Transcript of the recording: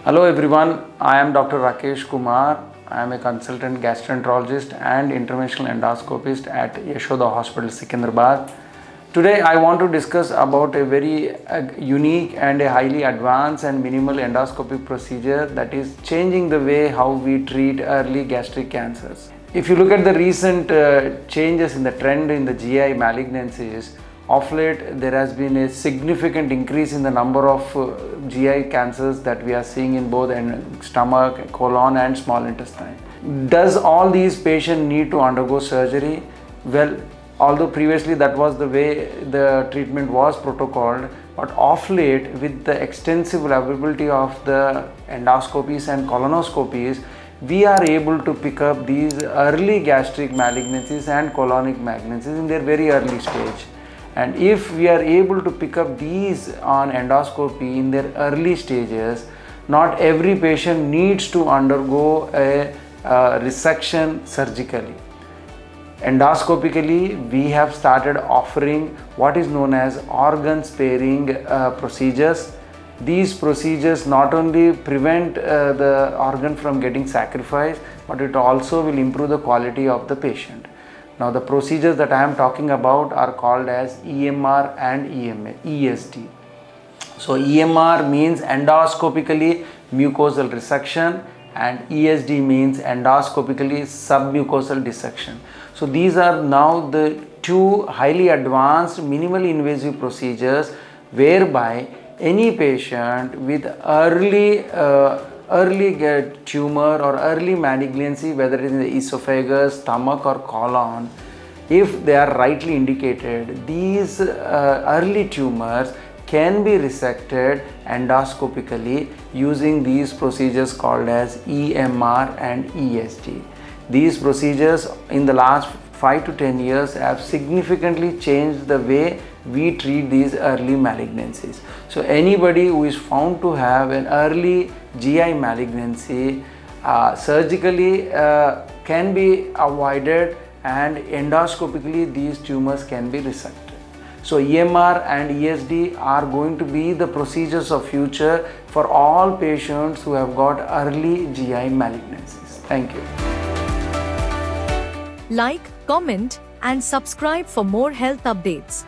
Hello everyone, I am Dr. Rakesh Kumar. I am a consultant gastroenterologist and interventional endoscopist at Yashoda Hospitals, Secunderabad. Today I want to discuss about a very unique and a highly advanced and minimal endoscopic procedure that is changing the way how we treat early gastric cancers. If you look at the recent changes in the trend in the GI malignancies, of late there has been a significant increase in the number of GI cancers that we are seeing in both stomach, colon and small intestine. Does all these patients need to undergo surgery? Well, although previously that was the way the treatment was protocoled, but of late with the extensive availability of the endoscopies and colonoscopies, we are able to pick up these early gastric malignancies and colonic malignancies in their very early stage. And if we are able to pick up these on endoscopy in their early stages, not every patient needs to undergo a resection surgically. Endoscopically, we have started offering what is known as organ sparing procedures. These procedures not only prevent the organ from getting sacrificed, but it also will improve the quality of the patient. Now the procedures that I am talking about are called as EMR and ESD. So EMR means endoscopically mucosal resection and ESD means endoscopically submucosal dissection. So these are now the two highly advanced minimally invasive procedures whereby any patient with early tumor or early malignancy, whether it is in the esophagus, stomach or colon, if they are rightly indicated, these early tumors can be resected endoscopically using these procedures called as EMR and ESD. These procedures in the last 5 to 10 years have significantly changed the way we treat these early malignancies. So anybody who is found to have an early GI malignancy surgically can be avoided, and endoscopically these tumors can be resected. So EMR and ESD are going to be the procedures of future for all patients who have got early GI malignancies. Thank you. Like, comment and subscribe for more health updates.